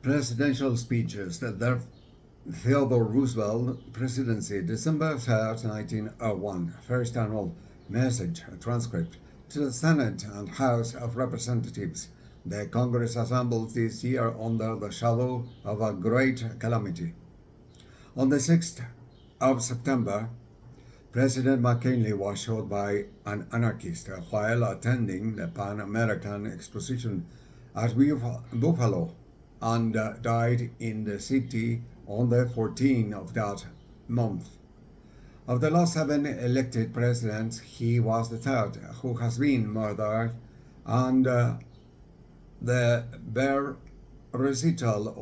Presidential speeches. The Theodore Roosevelt presidency, December 3rd, 1901. First annual message, transcript. To the Senate and House of Representatives, the Congress assembles this year under the shadow of a great calamity. On the 6th of September, President McKinley was shot by an anarchist while attending the Pan American Exposition at Buffalo and died in the city on the 14th of that month. Of the last 7 elected presidents, he was the third who has been murdered, and the bare recital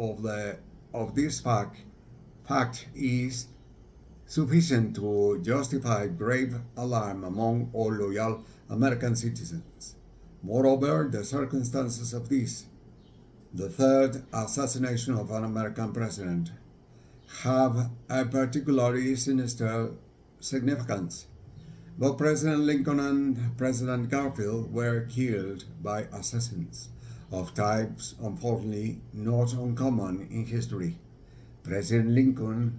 of this fact is sufficient to justify grave alarm among all loyal American citizens. Moreover, the circumstances of this, the third assassination of an American president, have a particularly sinister significance. Both President Lincoln and President Garfield were killed by assassins of types unfortunately not uncommon in history. President Lincoln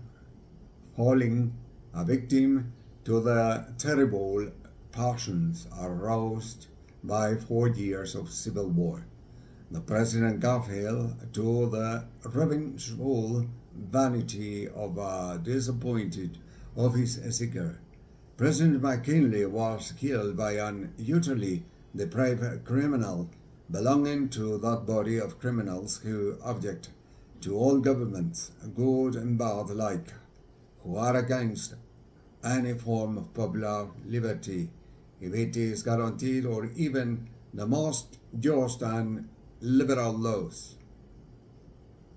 falling a victim to the terrible passions aroused by 4 years of civil war. The President Garfield to the revengeful vanity of a disappointed office seeker. President McKinley was killed by an utterly depraved criminal belonging to that body of criminals who object to all governments, good and bad alike, who are against any form of popular liberty, if it is guaranteed, or even the most just and liberal laws,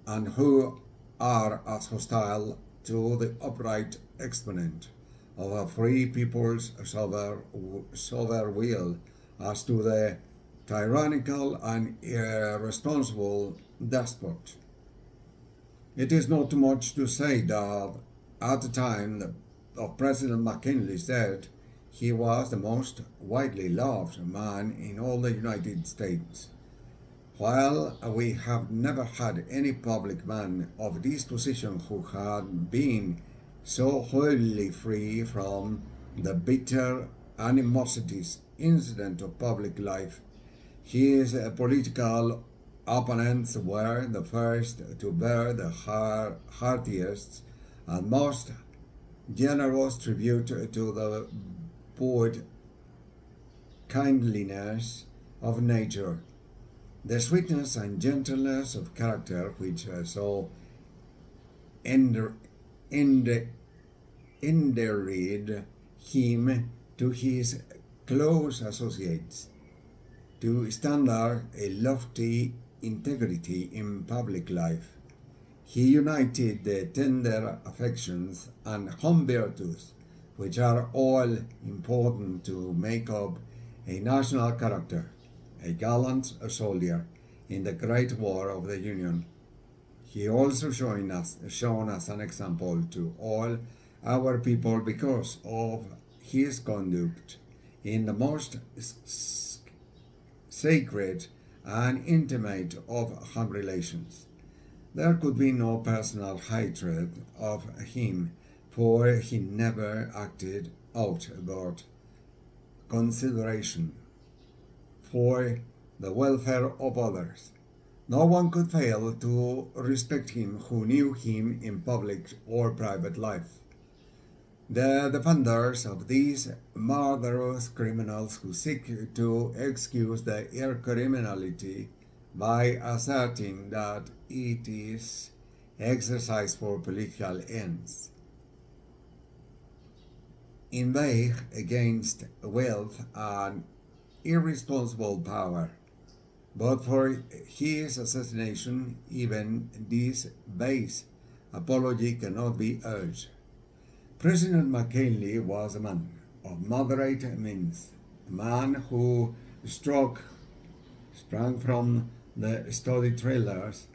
and who are as hostile to the upright exponent of a free people's sovereign will as to the tyrannical and irresponsible despot. It is not too much to say that at the time of President McKinley's death, he was the most widely loved man in all the United States. While we have never had any public man of this position who had been so wholly free from the bitter animosities incident of public life, his political opponents were the first to bear the heartiest and most generous tribute to the broad kindliness of nature, the sweetness and gentleness of character which so endeared him to his close associates, to standard a lofty integrity in public life. He united the tender affections and home virtues which are all important to make up a national character, a gallant soldier in the Great War of the Union. He also shown as an example to all our people because of his conduct in the most sacred and intimate of home relations. There could be no personal hatred of him, for he never acted out but consideration for the welfare of others. No one could fail to respect him who knew him in public or private life. The defenders of these murderous criminals who seek to excuse their criminality by asserting that it is exercised for political ends, inveigh against wealth and irresponsible power. But for his assassination, even this base apology cannot be urged. President McKinley was a man of moderate means, a man who sprang from the studied trailers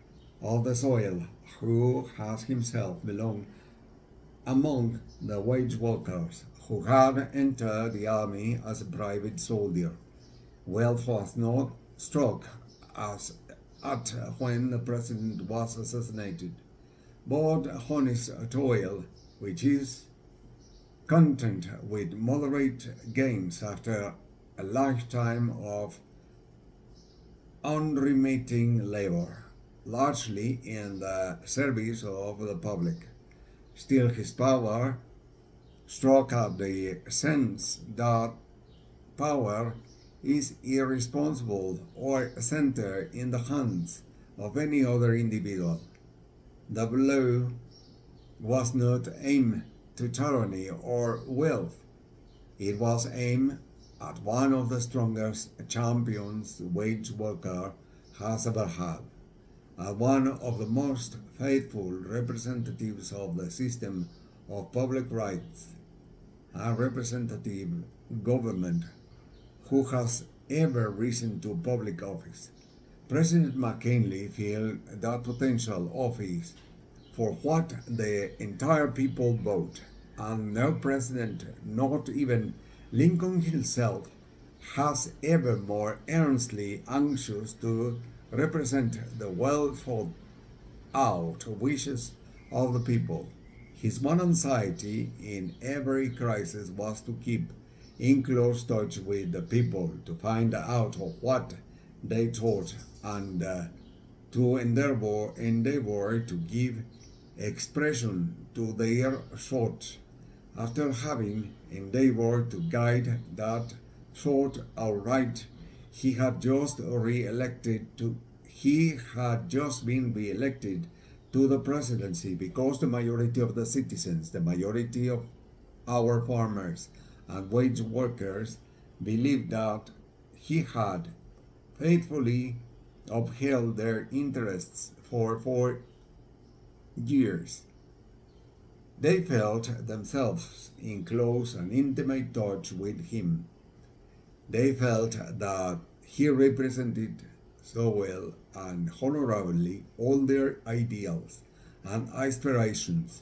of the soil, who has himself belonged among the wage workers, who had entered the army as a private soldier. Wealth was not struck as at when the president was assassinated, but honest toil, which is content with moderate gains after a lifetime of unremitting labor, largely in the service of the public. Still, his power struck at the sense that power is irresponsible or centered in the hands of any other individual. The blow was not aimed to tyranny or wealth. It was aimed at one of the strongest champions the wage worker has ever had, at one of the most faithful representatives of the system of public rights, a representative government who has ever risen to public office. President McKinley filled that potential office for what the entire people vote, and no president, not even Lincoln himself, has ever more earnestly anxious to represent the well thought out wishes of the people. His one anxiety in every crisis was to keep in close touch with the people, to find out what they thought, and to endeavor to give expression to their thoughts. After having endeavored to guide that thought outright, he had just been re-elected to the presidency because the majority of the citizens, the majority of our farmers and wage workers, believed that he had faithfully upheld their interests for 4 years. They felt themselves in close and intimate touch with him. They felt that he represented so well and honorably all their ideals and aspirations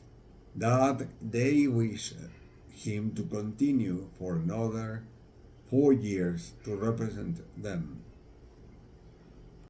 that they wished him to continue for another 4 years to represent them.